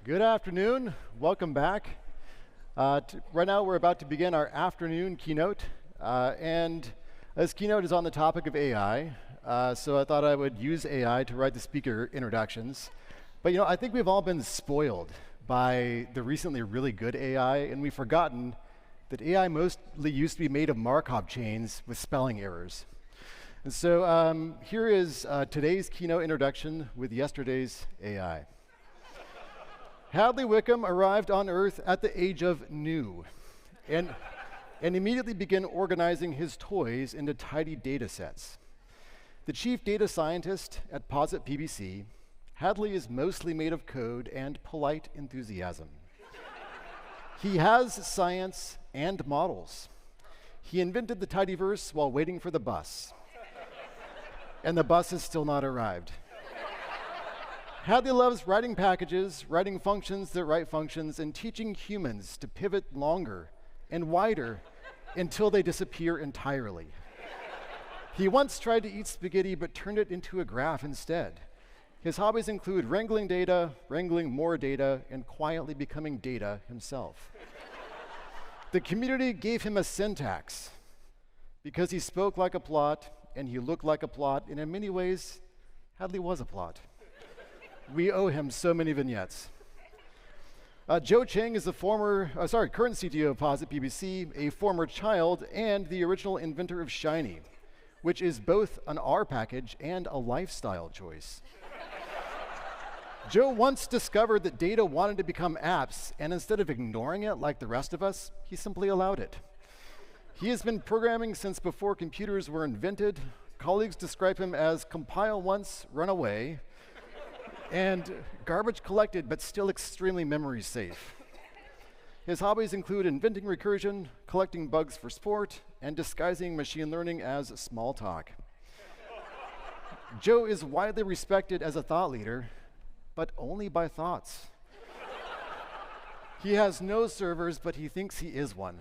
Good afternoon. Welcome back. Right now, we're about to begin our afternoon keynote. And this keynote is on the topic of AI. So I thought I would use AI to write the speaker introductions. But I think we've all been spoiled by the recently really good AI, and we've forgotten that AI mostly used to be made of Markov chains with spelling errors. And so here is today's keynote introduction with yesterday's AI. Hadley Wickham arrived on Earth at the age of new and immediately began organizing his toys into tidy data sets. The chief data scientist at Posit PBC, Hadley is mostly made of code and polite enthusiasm. He has science and models. He invented the tidyverse while waiting for the bus. And the bus has still not arrived. Hadley loves writing packages, writing functions that write functions, and teaching humans to pivot longer and wider until they disappear entirely. He once tried to eat spaghetti but turned it into a graph instead. His hobbies include wrangling data, wrangling more data, and quietly becoming data himself. The community gave him a syntax because he spoke like a plot and he looked like a plot, and in many ways, Hadley was a plot. We owe him so many vignettes. Cheng is the current CTO of Posit PBC, a former child and the original inventor of Shiny, which is both an R package and a lifestyle choice. Joe once discovered that data wanted to become apps, and instead of ignoring it like the rest of us, he simply allowed it. He has been programming since before computers were invented. Colleagues describe him as compile once, run away, and garbage collected, but still extremely memory safe. His hobbies include inventing recursion, collecting bugs for sport, and disguising machine learning as small talk. Joe is widely respected as a thought leader, but only by thoughts. He has no servers, but he thinks he is one.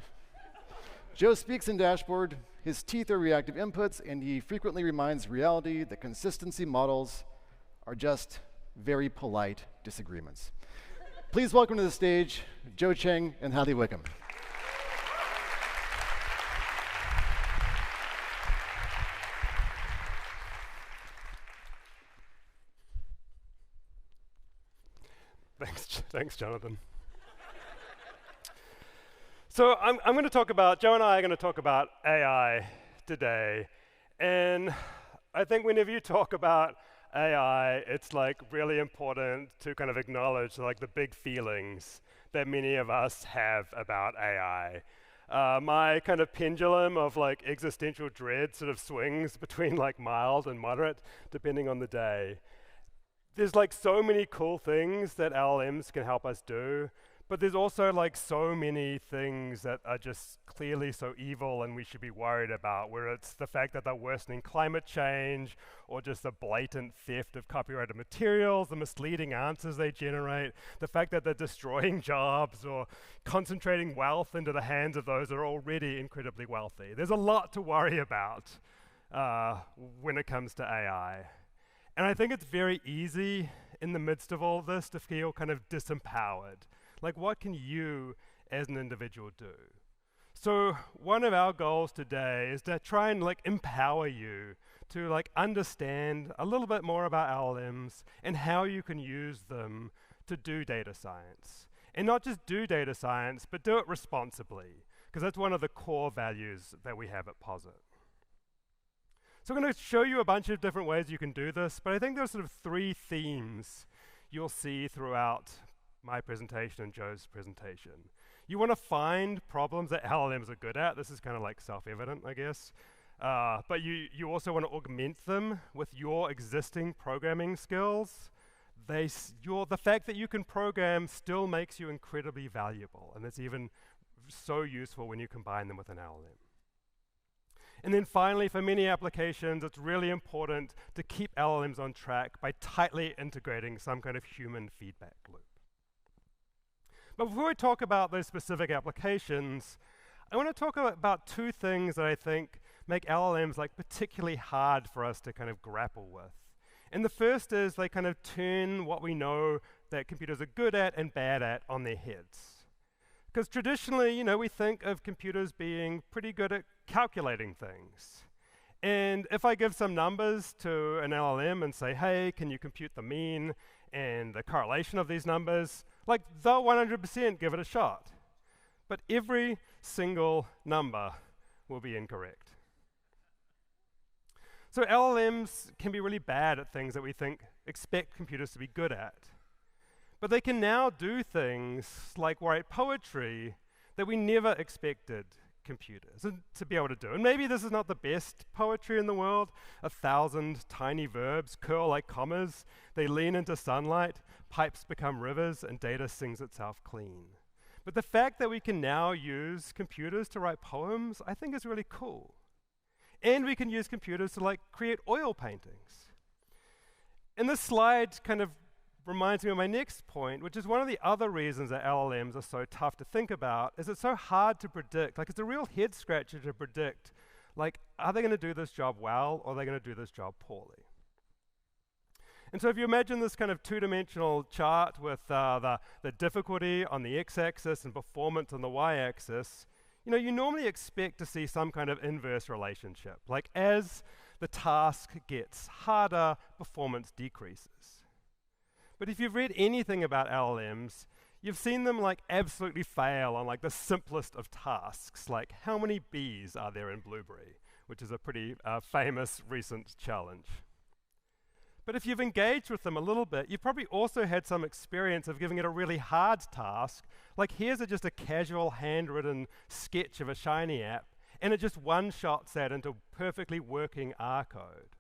Joe speaks in Dashboard, his teeth are reactive inputs, and he frequently reminds reality that consistency models are just very polite disagreements. Please welcome to the stage Joe Cheng and Hadley Wickham. Thanks, Jonathan. So I'm going to talk about, Joe and I are going to talk about AI today. And I think whenever you talk about AI, it's like really important to kind of acknowledge like the big feelings that many of us have about AI. My kind of pendulum of like existential dread sort of swings between like mild and moderate depending on the day. There's like so many cool things that LLMs can help us do, but there's also like so many things that are just clearly so evil and we should be worried about, where it's the fact that they're worsening climate change, or just the blatant theft of copyrighted materials, the misleading answers they generate, the fact that they're destroying jobs or concentrating wealth into the hands of those that are already incredibly wealthy. There's a lot to worry about when it comes to AI. And I think it's very easy in the midst of all this to feel kind of disempowered. Like, what can you as an individual do? So one of our goals today is to try and like empower you to like understand a little bit more about LLMs and how you can use them to do data science. And not just do data science, but do it responsibly, because that's one of the core values that we have at Posit. So I'm going to show you a bunch of different ways you can do this, but I think there's sort of three themes you'll see throughout my presentation and Joe's presentation. You want to find problems that LLMs are good at. This is kind of like self-evident, I guess. But you also want to augment them with your existing programming skills. The fact that you can program still makes you incredibly valuable, and it's even so useful when you combine them with an LLM. And then finally, for many applications, it's really important to keep LLMs on track by tightly integrating some kind of human feedback loop. But before we talk about those specific applications, I want to talk about two things that I think make LLMs like particularly hard for us to kind of grapple with. And the first is they kind of turn what we know that computers are good at and bad at on their heads. Because traditionally, we think of computers being pretty good at calculating things. And if I give some numbers to an LLM and say, hey, can you compute the mean and the correlation of these numbers, like they'll 100% give it a shot. But every single number will be incorrect. So LLMs can be really bad at things that we expect computers to be good at. But they can now do things like write poetry that we never expected computers to be able to do. And maybe this is not the best poetry in the world. 1,000 tiny verbs curl like commas. They lean into sunlight, pipes become rivers, and data sings itself clean. But the fact that we can now use computers to write poems, I think is really cool. And we can use computers to create oil paintings. And this slide kind of reminds me of my next point, which is one of the other reasons that LLMs are so tough to think about, is it's so hard to predict. It's a real head scratcher to predict, are they going to do this job well, or are they going to do this job poorly? And so if you imagine this kind of two-dimensional chart with the difficulty on the x-axis and performance on the y-axis, you normally expect to see some kind of inverse relationship. As the task gets harder, performance decreases. But if you've read anything about LLMs, you've seen them absolutely fail on the simplest of tasks, like how many bees are there in blueberry, which is a pretty famous recent challenge. But if you've engaged with them a little bit, you've probably also had some experience of giving it a really hard task, here's just a casual handwritten sketch of a Shiny app, and it just one-shots that into perfectly working R code.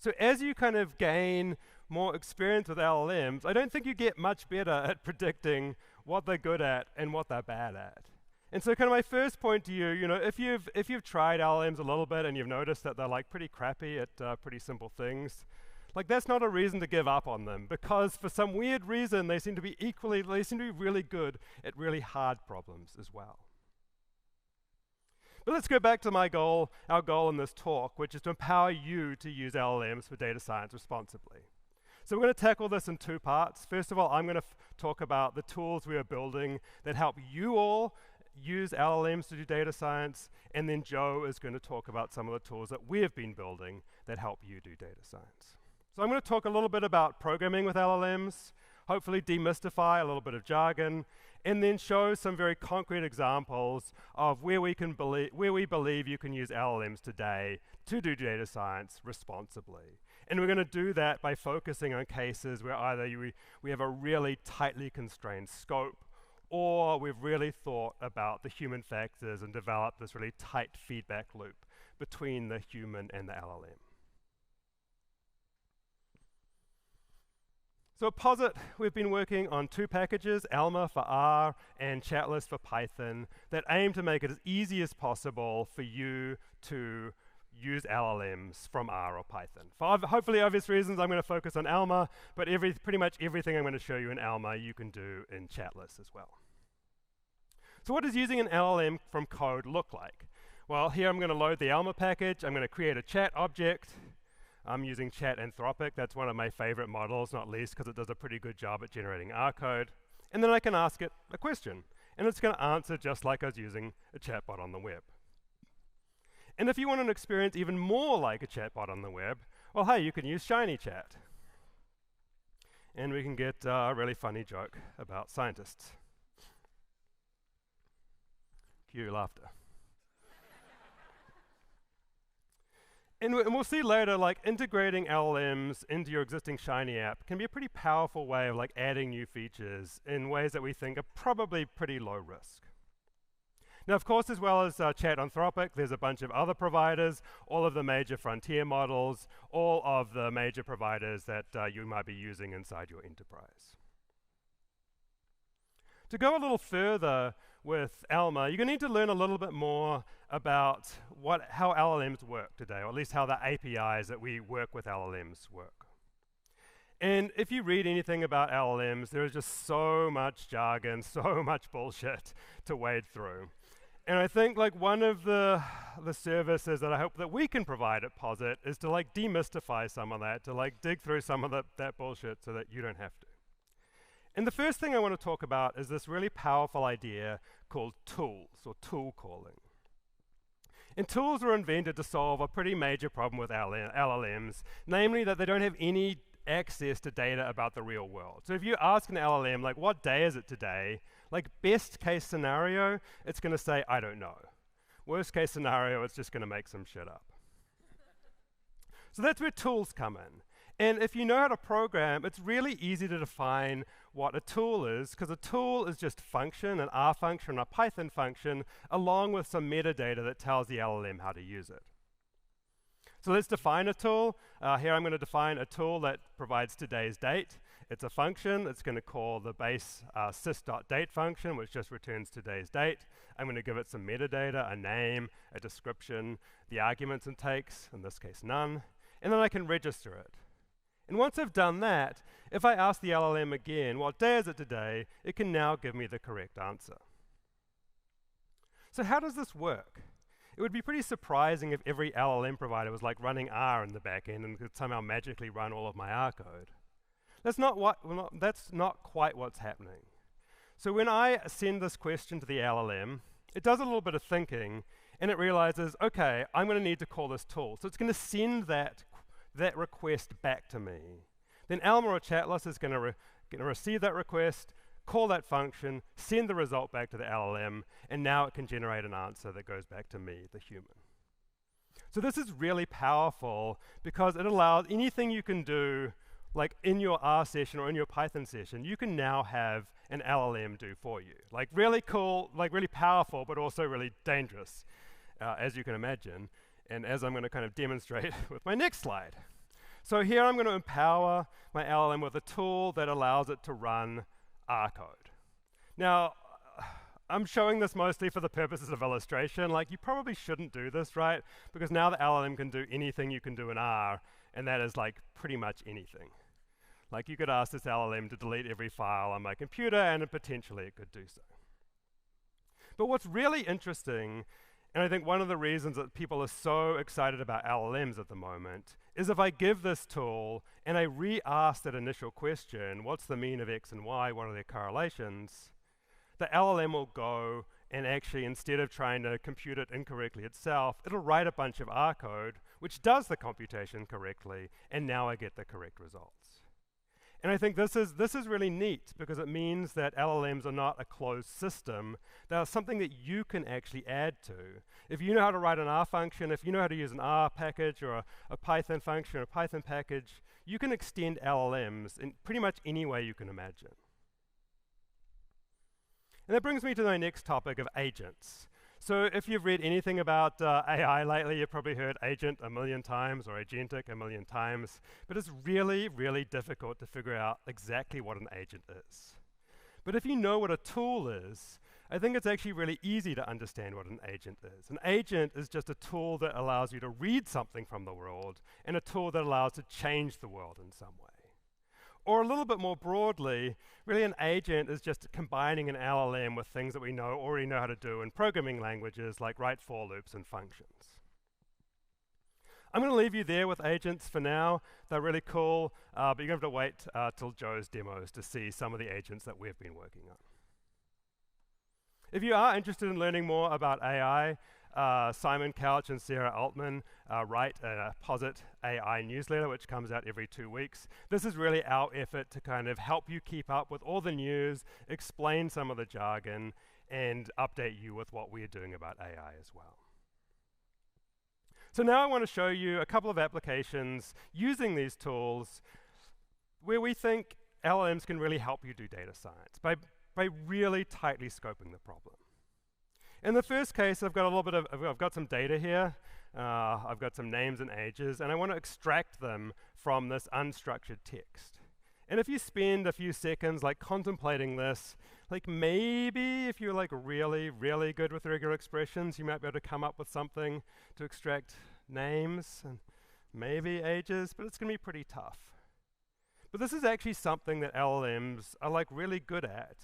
So as you kind of gain more experience with LLMs, I don't think you get much better at predicting what they're good at and what they're bad at. And so kind of my first point to you, if you've tried LLMs a little bit and you've noticed that they're pretty crappy at pretty simple things, that's not a reason to give up on them, because for some weird reason they seem to be really good at really hard problems as well. But let's go back to our goal in this talk, which is to empower you to use LLMs for data science responsibly. So we're going to tackle this in two parts. First of all, I'm going to talk about the tools we are building that help you all use LLMs to do data science, and then Joe is going to talk about some of the tools that we have been building that help you do data science. So I'm going to talk a little bit about programming with LLMs, hopefully demystify a little bit of jargon, and then show some very concrete examples of where we believe you can use LLMs today to do data science responsibly. And we're going to do that by focusing on cases where either we have a really tightly constrained scope, or we've really thought about the human factors and developed this really tight feedback loop between the human and the LLM. So at Posit, we've been working on two packages, Alma for R and Chatlist for Python, that aim to make it as easy as possible for you to use LLMs from R or Python. For hopefully obvious reasons, I'm going to focus on Alma, but pretty much everything I'm going to show you in Alma, you can do in Chatlist as well. So what does using an LLM from code look like? Well, here I'm going to load the Alma package. I'm going to create a chat object. I'm using Chat Anthropic. That's one of my favorite models, not least because it does a pretty good job at generating R code. And then I can ask it a question, and it's going to answer just like I was using a chatbot on the web. And if you want an experience even more like a chatbot on the web, well, hey, you can use Shiny Chat. And we can get a really funny joke about scientists. Cue laughter. And we'll see later, integrating LLMs into your existing Shiny app can be a pretty powerful way of adding new features in ways that we think are probably pretty low risk. Now, of course, as well as Chat Anthropic, there's a bunch of other providers, all of the major frontier models, all of the major providers that you might be using inside your enterprise. To go a little further with Alma, you're going to need to learn a little bit more about how LLMs work today, or at least how the APIs that we work with LLMs work. And if you read anything about LLMs, there is just so much jargon, so much bullshit to wade through. And I think one of the services that I hope that we can provide at Posit is to demystify some of that, to dig through some of that bullshit so that you don't have to. And the first thing I want to talk about is this really powerful idea called tools, or tool calling. And tools were invented to solve a pretty major problem with LLMs, namely that they don't have any access to data about the real world. So if you ask an LLM, like, what day is it today? Like, best case scenario, it's going to say, I don't know. Worst case scenario, it's just going to make some shit up. So that's where tools come in. And if you know how to program, it's really easy to define what a tool is, because a tool is just function, an R function, a Python function, along with some metadata that tells the LLM how to use it. So let's define a tool. Here I'm going to define a tool that provides today's date. It's a function. It's going to call the base sys.date function, which just returns today's date. I'm going to give it some metadata, a name, a description, the arguments it takes, in this case none, and then I can register it. And once I've done that, if I ask the LLM again, what day is it today, it can now give me the correct answer. So how does this work? It would be pretty surprising if every LLM provider was like running R in the back end and could somehow magically run all of my R code. That's not quite what's happening. So when I send this question to the LLM, it does a little bit of thinking, and it realizes, okay, I'm going to need to call this tool. So it's going to send that request back to me. Then Alma or Chatless is going to receive that request, call that function, send the result back to the LLM, and now it can generate an answer that goes back to me, the human. So this is really powerful because it allows anything you can do, like in your R session or in your Python session, you can now have an LLM do for you. Like really cool, like really powerful, but also really dangerous, as you can imagine. And as I'm going to kind of demonstrate with my next slide. So here I'm going to empower my LLM with a tool that allows it to run R code. Now, I'm showing this mostly for the purposes of illustration. Like, you probably shouldn't do this, right? Because now the LLM can do anything you can do in R, and that is like pretty much anything. Like, you could ask this LLM to delete every file on my computer, and potentially it could do so. But what's really interesting, and I think one of the reasons that people are so excited about LLMs at the moment, is if I give this tool and I re-ask that initial question, what's the mean of X and Y, what are their correlations, the LLM will go and actually, instead of trying to compute it incorrectly itself, it'll write a bunch of R code, which does the computation correctly, and now I get the correct results. And I think this is really neat because it means that LLMs are not a closed system. They are something that you can actually add to. If you know how to write an R function, if you know how to use an R package or a Python function or a Python package, you can extend LLMs in pretty much any way you can imagine. And that brings me to my next topic of agents. So if you've read anything about AI lately, you've probably heard agent a million times or agentic a million times, but it's really, really difficult to figure out exactly what an agent is. But if you know what a tool is, I think it's actually really easy to understand what an agent is. An agent is just a tool that allows you to read something from the world and a tool that allows to change the world in some way. Or a little bit more broadly, really an agent is just combining an LLM with things that we already know how to do in programming languages like write for loops and functions. I'm going to leave you there with agents for now. They're really cool, but you're going to have to wait till Joe's demos to see some of the agents that we've been working on. If you are interested in learning more about AI, Simon Couch and Sarah Altman write a Posit AI newsletter, which comes out every 2 weeks. This is really our effort to kind of help you keep up with all the news, explain some of the jargon, and update you with what we're doing about AI as well. So now I want to show you a couple of applications using these tools where we think LLMs can really help you do data science by really tightly scoping the problem. In the first case, I've got some data here. I've got some names and ages, and I want to extract them from this unstructured text. And if you spend a few seconds like contemplating this, like maybe if you're like really, really good with regular expressions, you might be able to come up with something to extract names and maybe ages, but it's going to be pretty tough. But this is actually something that LLMs are like really good at.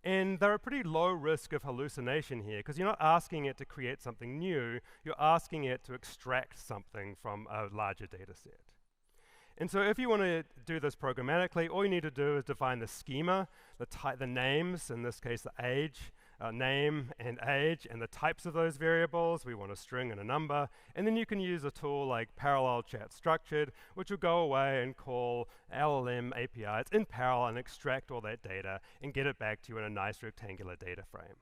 And they're a pretty low risk of hallucination here, because you're not asking it to create something new, you're asking it to extract something from a larger data set. And so if you want to do this programmatically, all you need to do is define the schema, the names, in this case the age, name and age, and the types of those variables. We want a string and a number. And then you can use a tool like parallel chat structured, which will go away and call LLM APIs in parallel and extract all that data and get it back to you in a nice rectangular data frame.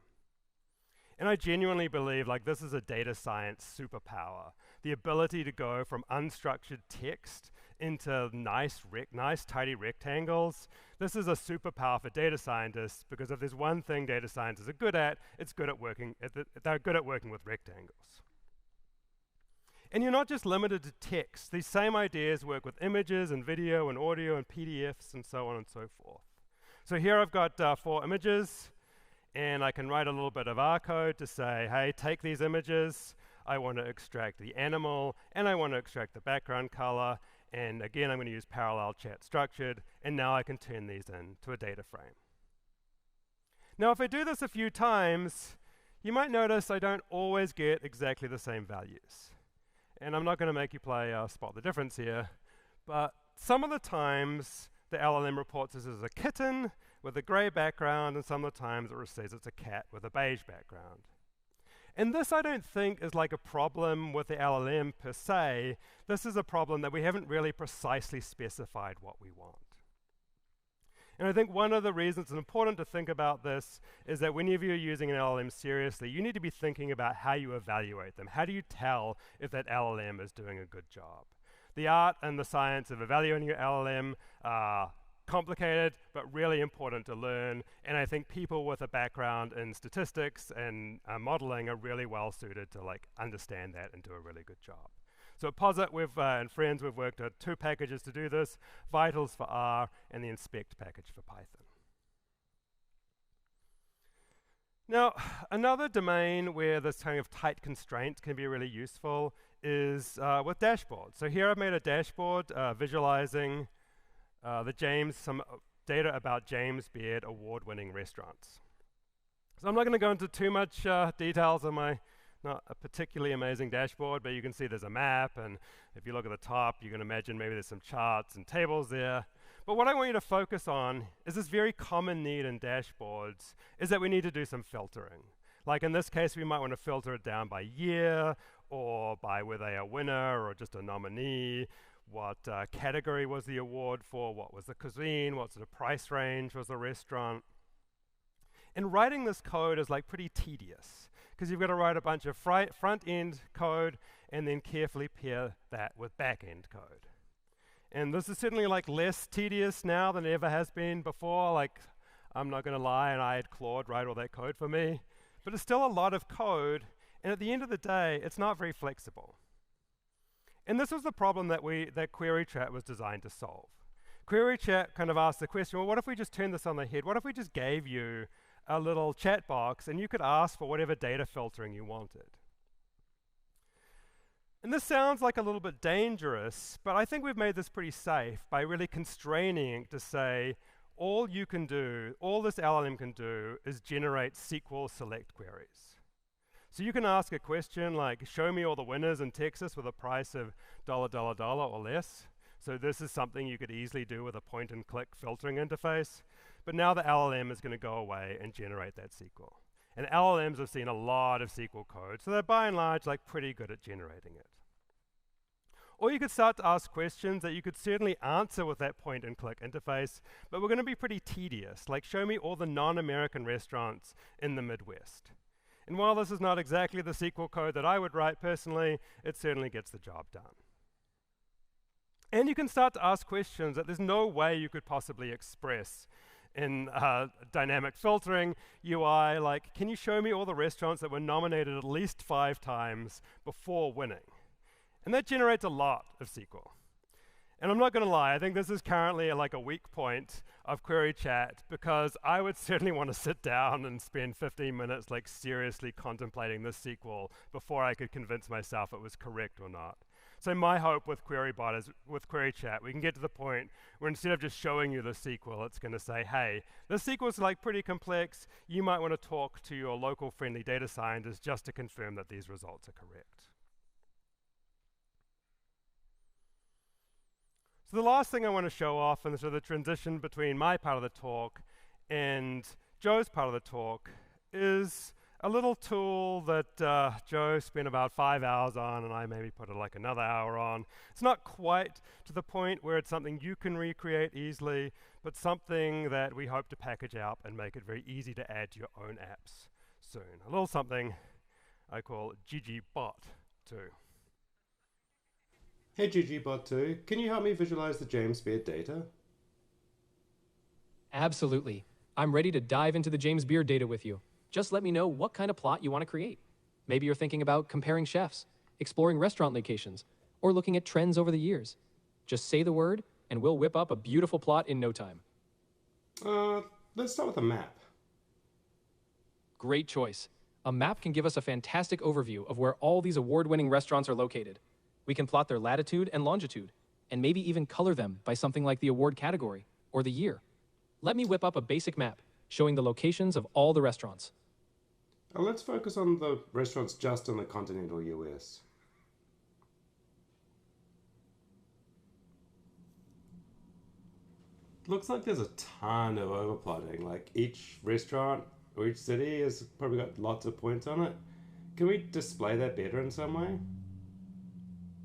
And I genuinely believe like this is a data science superpower. The ability to go from unstructured text into nice tidy rectangles. This is a superpower for data scientists because if there's one thing data scientists are good at, they're good at working with rectangles. And you're not just limited to text. These same ideas work with images and video and audio and PDFs and so on and so forth. So here I've got 4 images, and I can write a little bit of R code to say, hey, take these images. I want to extract the animal, and I want to extract the background color. And again, I'm going to use parallel chat structured, and now I can turn these into a data frame. Now, if I do this a few times, you might notice I don't always get exactly the same values. And I'm not going to make you play spot the difference here, but some of the times the LLM reports this as a kitten with a gray background, and some of the times it says it's a cat with a beige background. And this, I don't think, is like a problem with the LLM per se. This is a problem that we haven't really precisely specified what we want. And I think one of the reasons it's important to think about this is that whenever you're using an LLM seriously, you need to be thinking about how you evaluate them. How do you tell if that LLM is doing a good job? The art and the science of evaluating your LLM are complicated, but really important to learn. And I think people with a background in statistics and modeling are really well suited to like understand that and do a really good job. So at Posit, and friends, we've worked on 2 packages to do this, Vitals for R and the Inspect package for Python. Now, another domain where this kind of tight constraints can be really useful is with dashboards. So here I've made a dashboard visualizing some data about James Beard award-winning restaurants. So I'm not going to go into too much details on my not a particularly amazing dashboard, but you can see there's a map, and if you look at the top, you can imagine maybe there's some charts and tables there. But what I want you to focus on is this very common need in dashboards, is that we need to do some filtering. Like in this case, we might want to filter it down by year, or by were they a winner, or just a nominee, what category was the award for, what was the cuisine, what sort of price range was the restaurant. And writing this code is like pretty tedious, because you've got to write a bunch of front-end code and then carefully pair that with back-end code. And this is certainly like less tedious now than it ever has been before. Like, I'm not going to lie, and I had Claude write all that code for me. But it's still a lot of code, and at the end of the day, it's not very flexible. And this was the problem that Query Chat was designed to solve. Query Chat kind of asked the question, well, what if we just turned this on the head? What if we just gave you a little chat box and you could ask for whatever data filtering you wanted? And this sounds like a little bit dangerous, but I think we've made this pretty safe by really constraining it to say, all you can do, all this LLM can do is generate SQL select queries. So you can ask a question like, show me all the winners in Texas with a price of $, or less. So this is something you could easily do with a point-and-click filtering interface. But now the LLM is going to go away and generate that SQL. And LLMs have seen a lot of SQL code, so they're by and large like pretty good at generating it. Or you could start to ask questions that you could certainly answer with that point-and-click interface, but we're going to be pretty tedious, like show me all the non-American restaurants in the Midwest. And while this is not exactly the SQL code that I would write personally, it certainly gets the job done. And you can start to ask questions that there's no way you could possibly express in dynamic filtering UI, like, can you show me all the restaurants that were nominated at least 5 times before winning? And that generates a lot of SQL. And I'm not going to lie, I think this is currently like a weak point of Query Chat, because I would certainly want to sit down and spend 15 minutes like seriously contemplating this SQL before I could convince myself it was correct or not. So my hope with QueryBot is, with Query Chat, we can get to the point where instead of just showing you the SQL, it's going to say, hey, this SQL is like pretty complex. You might want to talk to your local friendly data scientist just to confirm that these results are correct. So So the last thing I want to show off, and sort of the transition between my part of the talk and Joe's part of the talk, is a little tool that Joe spent about 5 hours on, and I maybe put like another hour on. It's not quite to the point where it's something you can recreate easily, but something that we hope to package up and make it very easy to add to your own apps soon. A little something I call ggBot 2. Hey ggBot2, can you help me visualize the James Beard data? Absolutely. I'm ready to dive into the James Beard data with you. Just let me know what kind of plot you want to create. Maybe you're thinking about comparing chefs, exploring restaurant locations, or looking at trends over the years. Just say the word, and we'll whip up a beautiful plot in no time. Let's start with a map. Great choice. A map can give us a fantastic overview of where all these award-winning restaurants are located. We can plot their latitude and longitude, and maybe even color them by something like the award category or the year. Let me whip up a basic map showing the locations of all the restaurants. Let's focus on the restaurants just in the continental US. Looks like there's a ton of overplotting, like each restaurant or each city has probably got lots of points on it. Can we display that better in some way?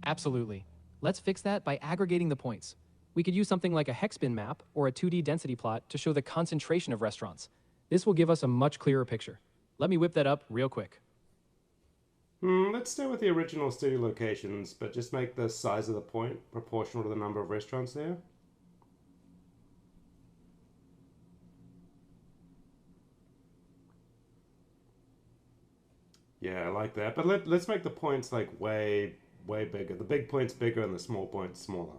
Absolutely. Let's fix that by aggregating the points. We could use something like a hexbin map or a 2D density plot to show the concentration of restaurants. This will give us a much clearer picture. Let me whip that up real quick. Let's stay with the original city locations, but just make the size of the point proportional to the number of restaurants there. Yeah, I like that. But let's make the points like way bigger. The big points bigger and the small points smaller.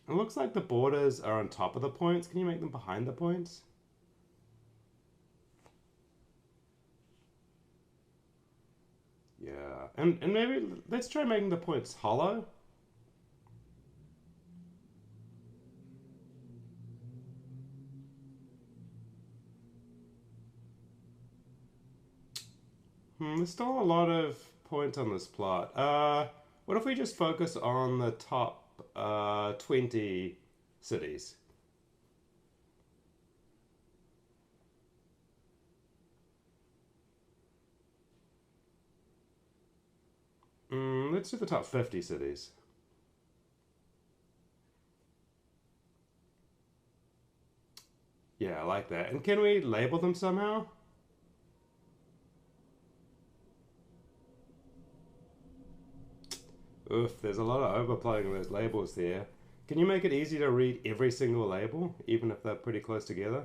It looks like the borders are on top of the points. Can you make them behind the points? Yeah, and maybe let's try making the points hollow. There's still a lot of points on this plot. What if we just focus on the top 20 cities? Let's do the top 50 cities. Yeah, I like that. And can we label them somehow? Oof, there's a lot of overplotting those labels there. Can you make it easy to read every single label, even if they're pretty close together?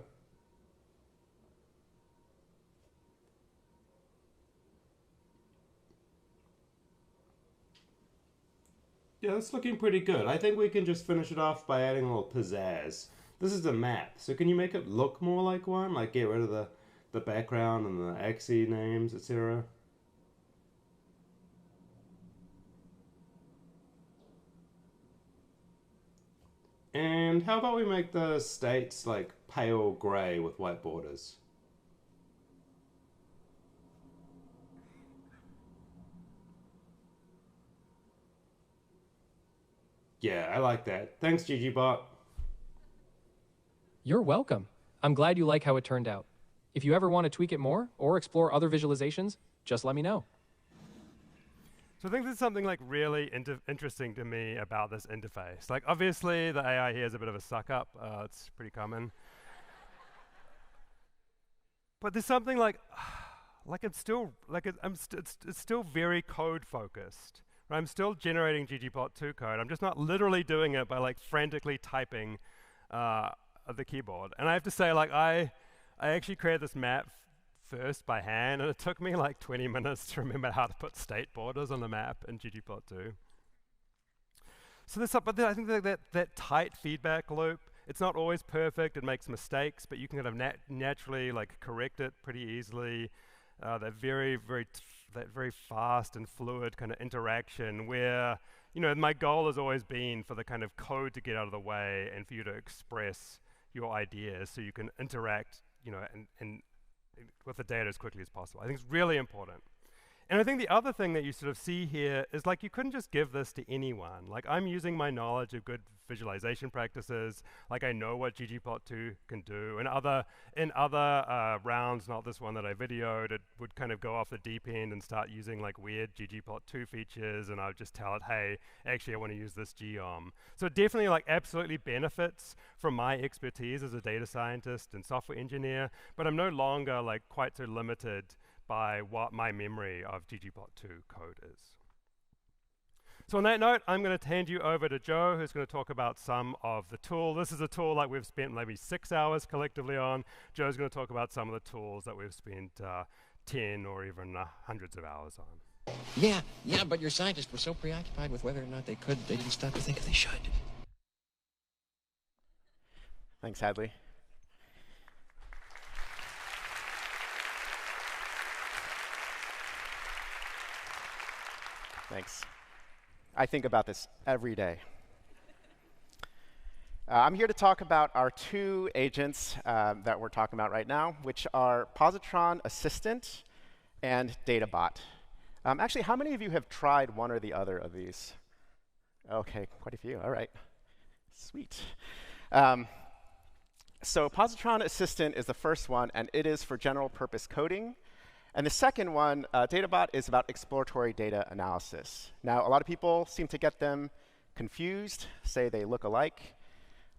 Yeah, that's looking pretty good. I think we can just finish it off by adding a little pizzazz. This is a map, so can you make it look more like one? Like get rid of the background and the axis names, etc.? And how about we make the states like pale gray with white borders? Yeah, I like that. Thanks, ggBot. You're welcome. I'm glad you like how it turned out. If you ever want to tweak it more or explore other visualizations, just let me know. So I think there's something like really interesting to me about this interface. Like obviously the AI here is a bit of a suck up. It's pretty common. But there's something like it's still like it's still very code focused. Right? I'm still generating ggBot2 code. I'm just not literally doing it by like frantically typing the keyboard. And I have to say, like I actually created this map first by hand, and it took me like 20 minutes to remember how to put state borders on the map in ggBot2. So there's but I think that tight feedback loop, it's not always perfect. It makes mistakes, but you can kind of naturally like correct it pretty easily. That very fast and fluid kind of interaction where, you know, my goal has always been for the kind of code to get out of the way and for you to express your ideas so you can interact, you know, and with the data as quickly as possible. I think it's really important. And I think the other thing that you sort of see here is like you couldn't just give this to anyone. Like I'm using my knowledge of good visualization practices. Like I know what ggplot2 can do. And in other rounds, not this one that I videoed, it would kind of go off the deep end and start using like weird ggplot2 features, and I would just tell it, hey, actually I want to use this geom. So it definitely like absolutely benefits from my expertise as a data scientist and software engineer, but I'm no longer like quite so limited by what my memory of ggplot2 code is. So on that note, I'm going to hand you over to Joe, who's going to talk about some of the tool. This is a tool like we've spent maybe 6 hours collectively on. Joe's going to talk about some of the tools that we've spent 10 or even hundreds of hours on. Yeah, but your scientists were so preoccupied with whether or not they could, they didn't stop to think if they should. Thanks, Hadley. Thanks. I think about this every day. I'm here to talk about our 2 agents that we're talking about right now, which are Positron Assistant and Databot. Actually, how many of you have tried one or the other of these? OK, quite a few. All right. Sweet. So Positron Assistant is the first one, and it is for general purpose coding. And the second one, Databot, is about exploratory data analysis. Now, a lot of people seem to get them confused, say they look alike.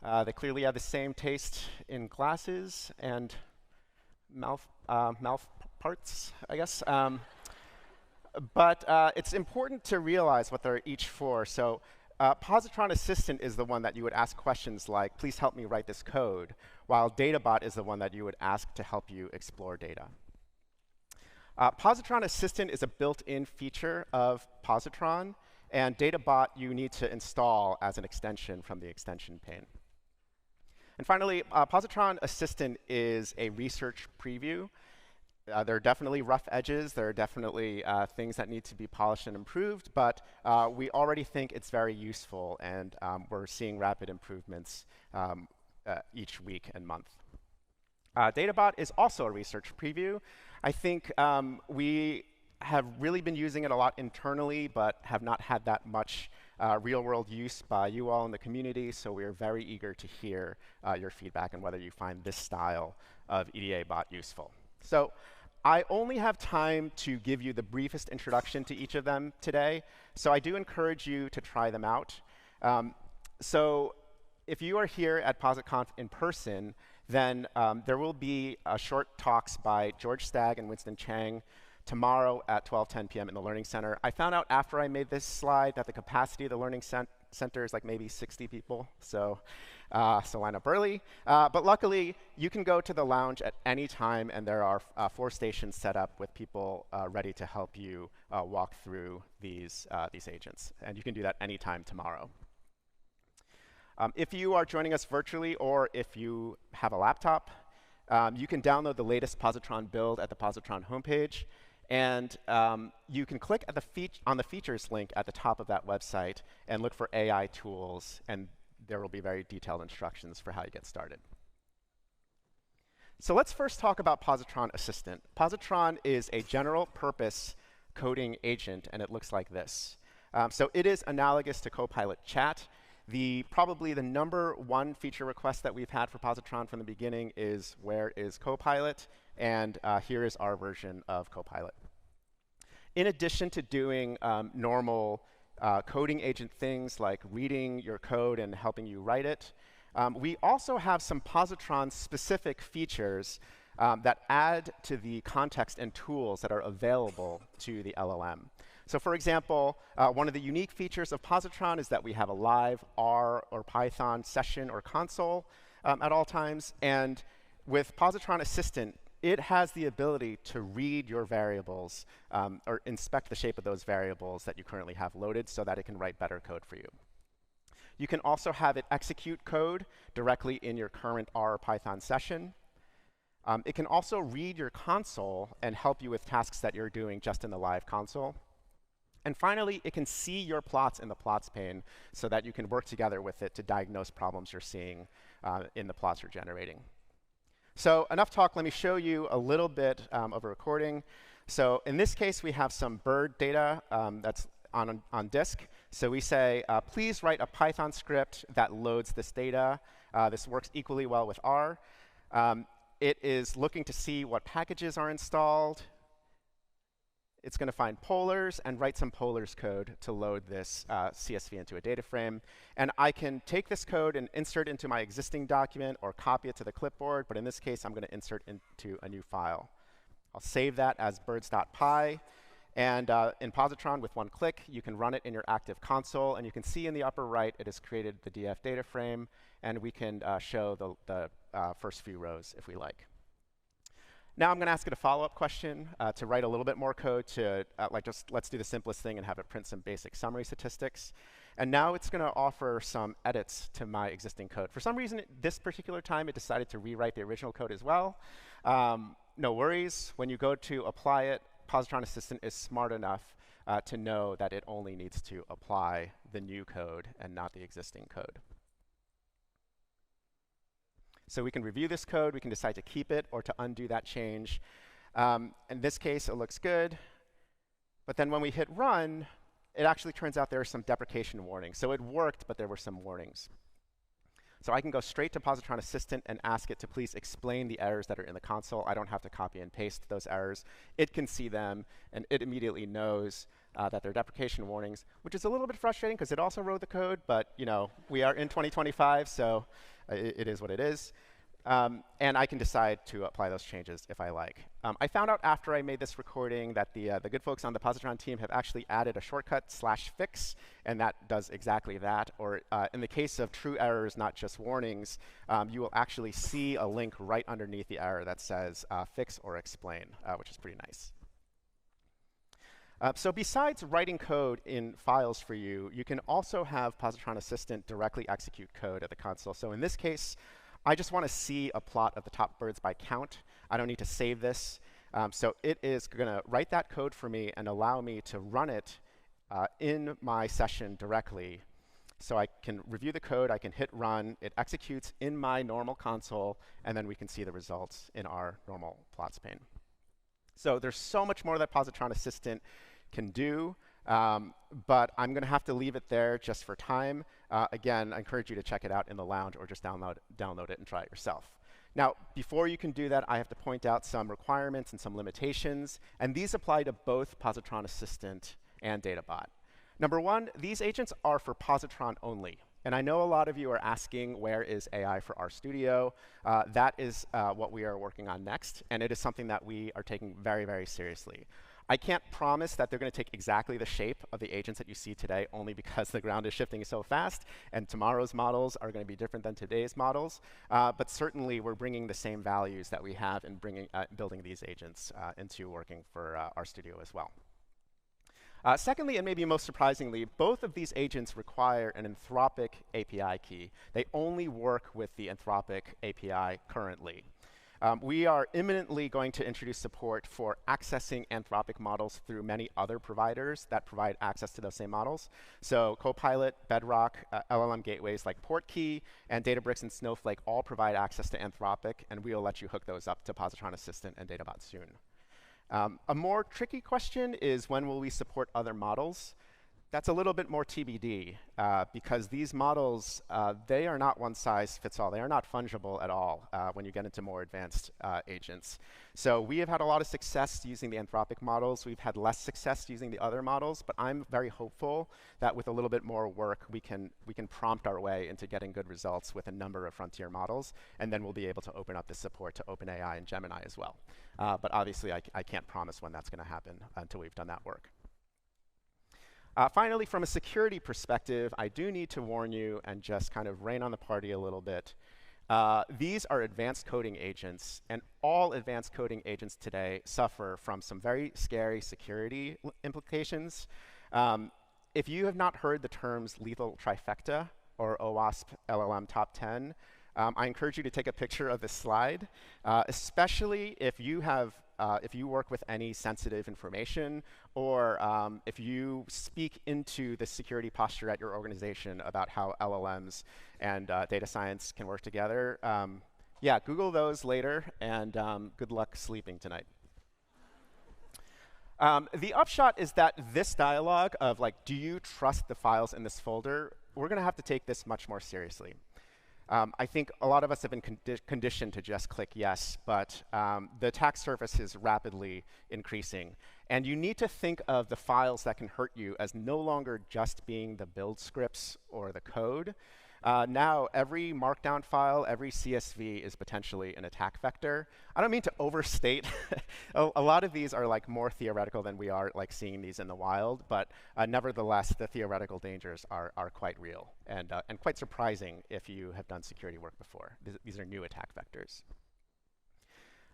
They clearly have the same taste in glasses and mouth parts, I guess. But it's important to realize what they're each for. So Positron Assistant is the one that you would ask questions like, please help me write this code, while Databot is the one that you would ask to help you explore data. Positron Assistant is a built-in feature of Positron, and Databot you need to install as an extension from the extension pane. And finally, Positron Assistant is a research preview. There are definitely rough edges. There are definitely things that need to be polished and improved, but we already think it's very useful, and we're seeing rapid improvements each week and month. Databot is also a research preview. I think we have really been using it a lot internally, but have not had that much real-world use by you all in the community, so we are very eager to hear your feedback on whether you find this style of EDA bot useful. So I only have time to give you the briefest introduction to each of them today, so I do encourage you to try them out. So if you are here at PositConf in person, then there will be short talks by George Stagg and Winston Cheng tomorrow at 12:10 p.m. in the Learning Center. I found out after I made this slide that the capacity of the Learning Center is like maybe 60 people, so line up early. But luckily, you can go to the lounge at any time, and there are 4 stations set up with people ready to help you walk through these agents. And you can do that anytime tomorrow. If you are joining us virtually, or if you have a laptop, you can download the latest Positron build at the Positron homepage. And you can click at on the features link at the top of that website and look for AI tools, and there will be very detailed instructions for how you get started. So let's first talk about Positron Assistant. Positron is a general purpose coding agent, and it looks like this. So it is analogous to Copilot Chat. Probably the #1 feature request that we've had for Positron from the beginning is, where is Copilot? And here is our version of Copilot. In addition to doing normal coding agent things like reading your code and helping you write it, we also have some Positron-specific features that add to the context and tools that are available to the LLM. So for example, one of the unique features of Positron is that we have a live R or Python session or console at all times. And with Positron Assistant, it has the ability to read your variables or inspect the shape of those variables that you currently have loaded so that it can write better code for you. You can also have it execute code directly in your current R or Python session. It can also read your console and help you with tasks that you're doing just in the live console. And finally, it can see your plots in the plots pane so that you can work together with it to diagnose problems you're seeing in the plots you're generating. So enough talk. Let me show you a little bit of a recording. So in this case, we have some bird data that's on disk. So we say, please write a Python script that loads this data. This works equally well with R. It is looking to see what packages are installed. It's going to find polars and write some polars code to load this CSV into a data frame. And I can take this code and insert into my existing document or copy it to the clipboard. But in this case, I'm going to insert into a new file. I'll save that as birds.py. And in Positron, with one click, you can run it in your active console. And you can see in the upper right, it has created the DF data frame. And we can show the first few rows if we like. Now I'm going to ask it a follow-up question to write a little bit more code to, let's do the simplest thing and have it print some basic summary statistics. And now it's going to offer some edits to my existing code. For some reason, this particular time, it decided to rewrite the original code as well. No worries. When you go to apply it, Positron Assistant is smart enough to know that it only needs to apply the new code and not the existing code. So we can review this code. We can decide to keep it or to undo that change. In this case, it looks good. But then when we hit run, it actually turns out there are some deprecation warnings. So it worked, but there were some warnings. So I can go straight to Positron Assistant and ask it to please explain the errors that are in the console. I don't have to copy and paste those errors. It can see them, and it immediately knows that they're deprecation warnings, which is a little bit frustrating because it also wrote the code. But we are in 2025, so it is what it is. And I can decide to apply those changes if I like. I found out after I made this recording that the good folks on the Positron team have actually added a shortcut /fix, and that does exactly that. Or in the case of true errors, not just warnings, you will actually see a link right underneath the error that says fix or explain, which is pretty nice. So besides writing code in files for you, you can also have Positron Assistant directly execute code at the console. So in this case, I just want to see a plot of the top birds by count. I don't need to save this. So it is going to write that code for me and allow me to run it in my session directly. So I can review the code. I can hit run. It executes in my normal console. And then we can see the results in our normal plots pane. So there's so much more that Positron Assistant can do. But I'm going to have to leave it there just for time. Again, I encourage you to check it out in the lounge or just download it and try it yourself. Now, before you can do that, I have to point out some requirements and some limitations. And these apply to both Positron Assistant and Databot. Number one, these agents are for Positron only. And I know a lot of you are asking, where is AI for RStudio? That is what we are working on next. And it is something that we are taking very, very seriously. I can't promise that they're going to take exactly the shape of the agents that you see today, only because the ground is shifting so fast, and tomorrow's models are going to be different than today's models. But certainly, we're bringing the same values that we have in building these agents into working for RStudio as well. Secondly, and maybe most surprisingly, both of these agents require an Anthropic API key. They only work with the Anthropic API currently. We are imminently going to introduce support for accessing Anthropic models through many other providers that provide access to those same models. So Copilot, Bedrock, LLM gateways like Portkey, and Databricks and Snowflake all provide access to Anthropic, and we will let you hook those up to Positron Assistant and Databot soon. A more tricky question is, when will we support other models? That's a little bit more TBD, because these models, they are not one size fits all. They are not fungible at all when you get into more advanced agents. So we have had a lot of success using the Anthropic models. We've had less success using the other models, but I'm very hopeful that with a little bit more work, we can prompt our way into getting good results with a number of frontier models, and then we'll be able to open up the support to OpenAI and Gemini as well. But obviously, I can't promise when that's going to happen until we've done that work. Finally, from a security perspective, I do need to warn you and just kind of rain on the party a little bit. These are advanced coding agents, and all advanced coding agents today suffer from some very scary security implications. If you have not heard the terms lethal trifecta or OWASP LLM top 10, I encourage you to take a picture of this slide, especially if you work with any sensitive information, or if you speak into the security posture at your organization about how LLMs and data science can work together. Yeah, Google those later, and good luck sleeping tonight. The upshot is that this dialogue of like, do you trust the files in this folder? We're going to have to take this much more seriously. I think a lot of us have been conditioned to just click yes, but the attack surface is rapidly increasing. And you need to think of the files that can hurt you as no longer just being the build scripts or the code. Now, every markdown file, every CSV is potentially an attack vector. I don't mean to overstate. A lot of these are like more theoretical than we are like seeing these in the wild, but nevertheless, the theoretical dangers are quite real and quite surprising if you have done security work before. These are new attack vectors.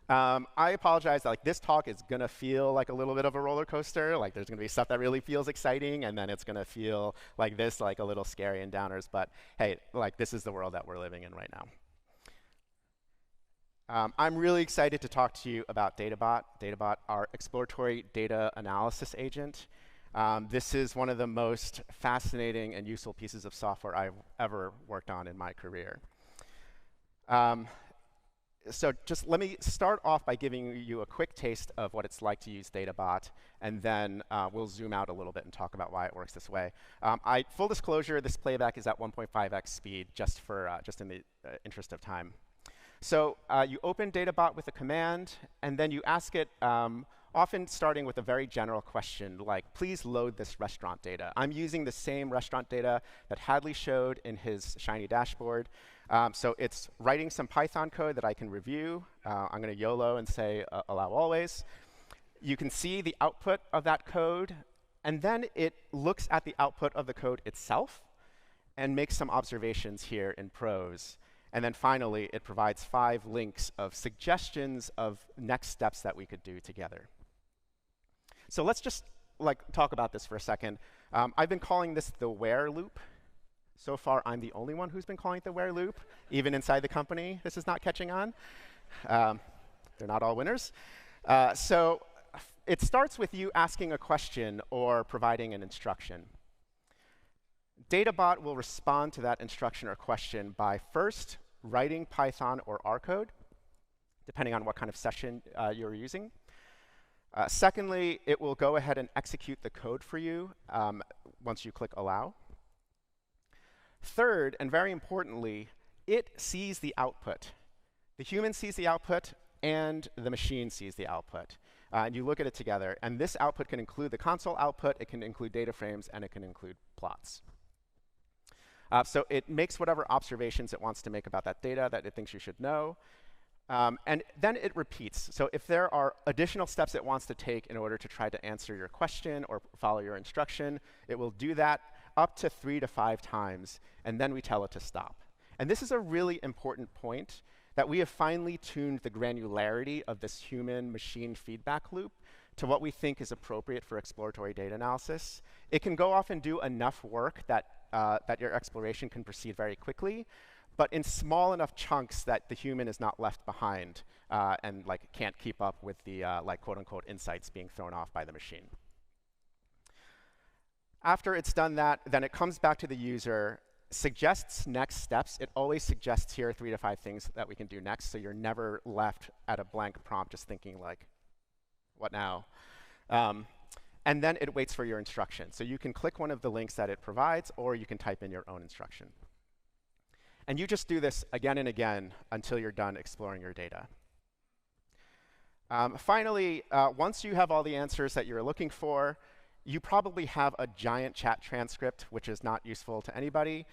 I apologize, like this talk is gonna feel like a little bit of a roller coaster. Like there's gonna be stuff that really feels exciting, and then it's gonna feel like this, like a little scary and downers, but hey, like this is the world that we're living in right now. I'm really excited to talk to you about Databot. Databot, our exploratory data analysis agent. This is one of the most fascinating and useful pieces of software I've ever worked on in my career. So just let me start off by giving you a quick taste of what it's like to use Databot, and then we'll zoom out a little bit and talk about why it works this way. Full disclosure, this playback is at 1.5x speed, just in the interest of time. So you open Databot with a command, and then you ask it, often starting with a very general question, like, please load this restaurant data. I'm using the same restaurant data that Hadley showed in his Shiny dashboard. So it's writing some Python code that I can review. I'm going to YOLO and say allow always. You can see the output of that code, and then it looks at the output of the code itself and makes some observations here in prose. And then finally, it provides 5 links of suggestions of next steps that we could do together. So let's just talk about this for a second. I've been calling this the where loop. So far, I'm the only one who's been calling it the where loop. Even inside the company, this is not catching on. They're not all winners. So it starts with you asking a question or providing an instruction. Databot will respond to that instruction or question by first writing Python or R code, depending on what kind of session you're using. Secondly, it will go ahead and execute the code for you once you click allow. Third, and very importantly, it sees the output. The human sees the output, and the machine sees the output. And you look at it together. And this output can include the console output, it can include data frames, and it can include plots. So it makes whatever observations it wants to make about that data that it thinks you should know. And then it repeats. So if there are additional steps it wants to take in order to try to answer your question or follow your instruction, it will do that up to 3 to 5 times, and then we tell it to stop. And this is a really important point, that we have finally tuned the granularity of this human-machine feedback loop to what we think is appropriate for exploratory data analysis. It can go off and do enough work that your exploration can proceed very quickly, but in small enough chunks that the human is not left behind and can't keep up with the quote-unquote insights being thrown off by the machine. After it's done that, then it comes back to the user, suggests next steps. It always suggests here 3 to 5 things that we can do next, so you're never left at a blank prompt just thinking like, what now? And then it waits for your instruction. So you can click one of the links that it provides, or you can type in your own instruction. And you just do this again and again until you're done exploring your data. Finally, once you have all the answers that you're looking for, you probably have a giant chat transcript, which is not useful to anybody.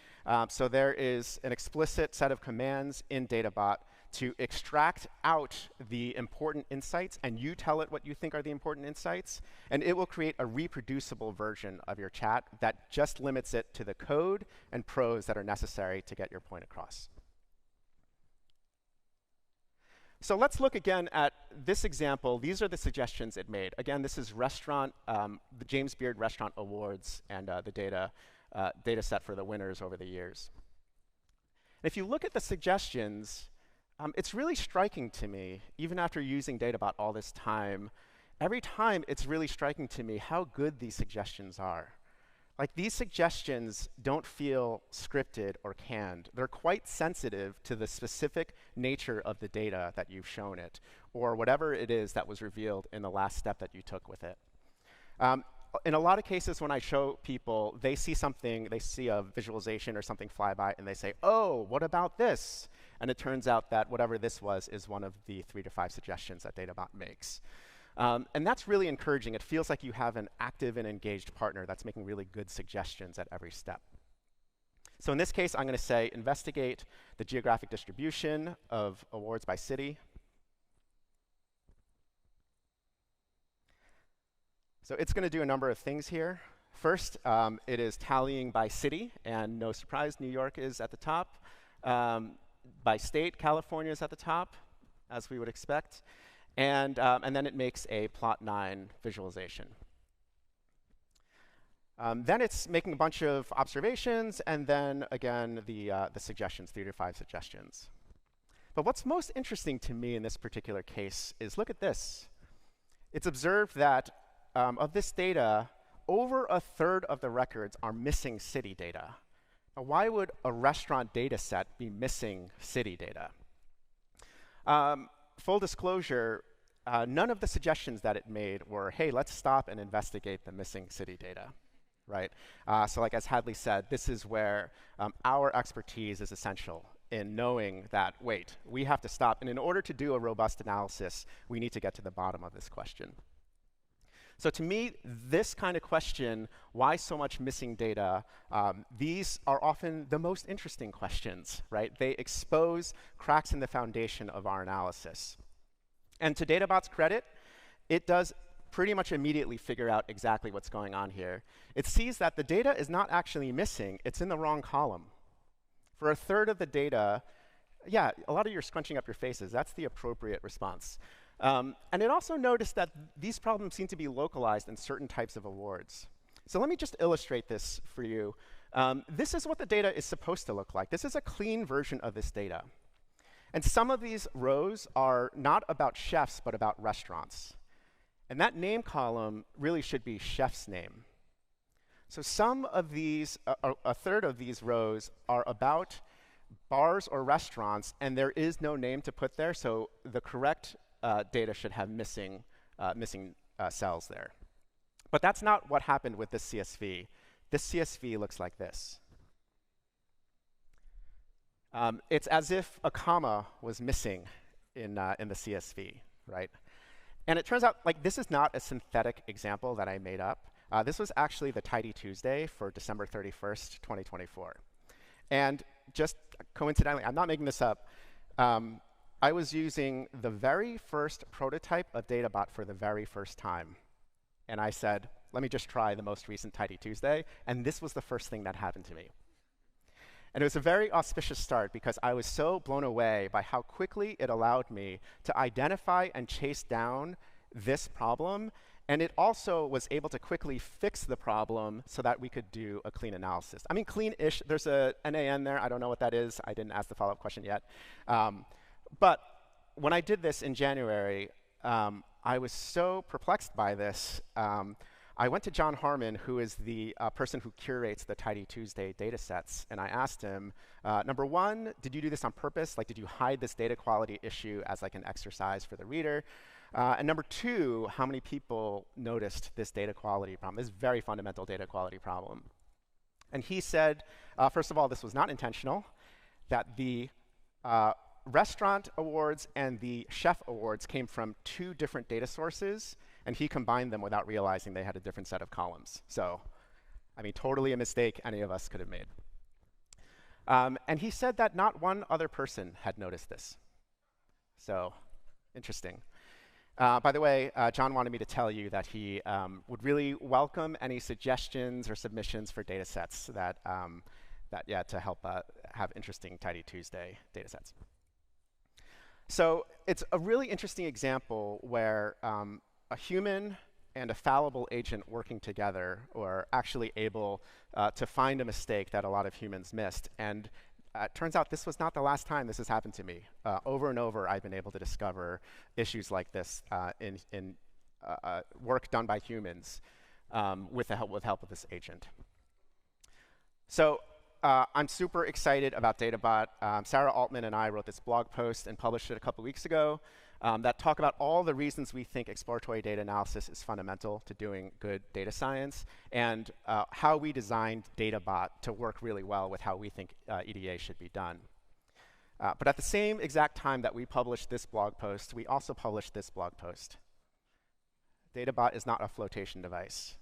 So there is an explicit set of commands in Databot to extract out the important insights, and you tell it what you think are the important insights, and it will create a reproducible version of your chat that just limits it to the code and prose that are necessary to get your point across. So let's look again at this example. These are the suggestions it made. Again, this is restaurant, the James Beard Restaurant Awards, and the data set for the winners over the years. And if you look at the suggestions, it's really striking to me, even after using Databot all this time, every time it's really striking to me how good these suggestions are. Like, these suggestions don't feel scripted or canned. They're quite sensitive to the specific nature of the data that you've shown it, or whatever it is that was revealed in the last step that you took with it. In a lot of cases, when I show people, they see something, they see a visualization or something fly by, and they say, oh, what about this? And it turns out that whatever this was is one of the 3 to 5 suggestions that Databot makes. And that's really encouraging. It feels like you have an active and engaged partner that's making really good suggestions at every step. So in this case, I'm going to say, investigate the geographic distribution of awards by city. So it's going to do a number of things here. First, it is tallying by city, and no surprise, New York is at the top. By state, California is at the top, as we would expect. And then it makes a plot9 visualization. Then it's making a bunch of observations, and then, again, the suggestions, 3 to 5 suggestions. But what's most interesting to me in this particular case is, look at this. It's observed that of this data, over a third of the records are missing city data. Now, why would a restaurant data set be missing city data? Full disclosure, none of the suggestions that it made were, hey, let's stop and investigate the missing city data, right? So like as Hadley said, this is where our expertise is essential in knowing that, wait, we have to stop. And in order to do a robust analysis, we need to get to the bottom of this question. So to me, this kind of question, why so much missing data, these are often the most interesting questions, right? They expose cracks in the foundation of our analysis. And to Databot's credit, it does pretty much immediately figure out exactly what's going on here. It sees that the data is not actually missing, it's in the wrong column. For a third of the data, yeah, a lot of you are scrunching up your faces. That's the appropriate response. And it also noticed that these problems seem to be localized in certain types of awards. So let me just illustrate this for you. This is what the data is supposed to look like. This is a clean version of this data. And some of these rows are not about chefs, but about restaurants. And that name column really should be chef's name. So some of these, a third of these rows are about bars or restaurants, and there is no name to put there, so the correct data should have missing cells there. But that's not what happened with this CSV. This CSV looks like this. It's as if a comma was missing in the CSV, right? And it turns out, like, this is not a synthetic example that I made up. This was actually the Tidy Tuesday for December 31st, 2024. And just coincidentally, I'm not making this up, I was using the very first prototype of Databot for the very first time. And I said, let me just try the most recent Tidy Tuesday. And this was the first thing that happened to me. And it was a very auspicious start because I was so blown away by how quickly it allowed me to identify and chase down this problem. And it also was able to quickly fix the problem so that we could do a clean analysis. I mean, clean-ish. There's a NaN there. I don't know what that is. I didn't ask the follow-up question yet. But when I did this in January, I was so perplexed by this. I went to John Harmon, who is the person who curates the Tidy Tuesday data sets, and I asked him, number one, did you do this on purpose? Like, did you hide this data quality issue as like an exercise for the reader? And number two, how many people noticed this data quality problem, this very fundamental data quality problem? And he said, first of all, this was not intentional, that the restaurant awards and the chef awards came from 2 different data sources, and he combined them without realizing they had a different set of columns. So, I mean, totally a mistake any of us could have made. And he said that not one other person had noticed this. So, interesting. By the way, John wanted me to tell you that he would really welcome any suggestions or submissions for data sets that to help have interesting Tidy Tuesday data sets. So it's a really interesting example where a human and a fallible agent working together are actually able to find a mistake that a lot of humans missed. And it turns out this was not the last time this has happened to me. Over and over, I've been able to discover issues like this in work done by humans with the help of this agent. So I'm super excited about Databot. Sarah Altman and I wrote this blog post and published it a couple weeks ago that talk about all the reasons we think exploratory data analysis is fundamental to doing good data science, and how we designed Databot to work really well with how we think EDA should be done. But at the same exact time that we published this blog post, we also published this blog post. Databot is not a flotation device.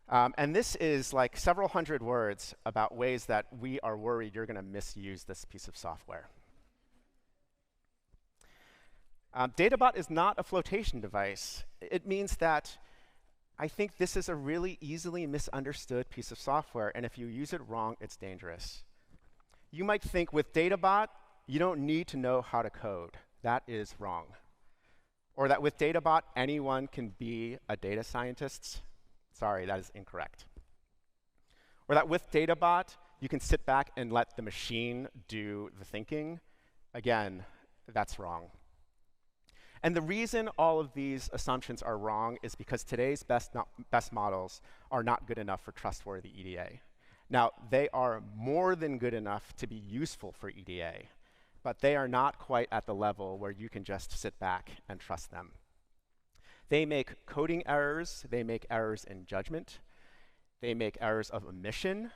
And this is like several hundred words about ways that we are worried you're going to misuse this piece of software. Databot is not a flotation device. It means that I think this is a really easily misunderstood piece of software, and if you use it wrong, it's dangerous. You might think with Databot, you don't need to know how to code. That is wrong. Or that with Databot, anyone can be a data scientist. Sorry, that is incorrect. Or that with Databot, you can sit back and let the machine do the thinking. Again, that's wrong. And the reason all of these assumptions are wrong is because today's best models are not good enough for trustworthy EDA. Now, they are more than good enough to be useful for EDA, but they are not quite at the level where you can just sit back and trust them. They make coding errors. They make errors in judgment. They make errors of omission.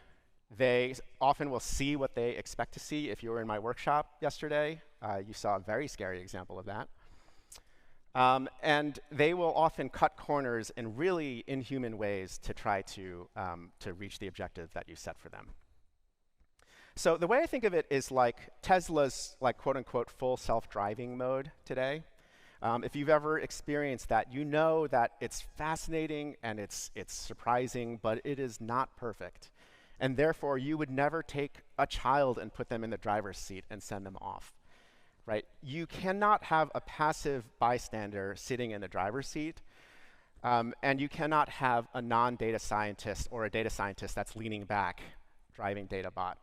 They often will see what they expect to see. If you were in my workshop yesterday, you saw a very scary example of that. And they will often cut corners in really inhuman ways to try to reach the objective that you set for them. So the way I think of it is like Tesla's like quote unquote full self-driving mode today. If you've ever experienced that, you know that it's fascinating and it's surprising, but it is not perfect. And therefore, you would never take a child and put them in the driver's seat and send them off. Right? You cannot have a passive bystander sitting in the driver's seat, and you cannot have a non-data scientist or a data scientist that's leaning back driving Databot.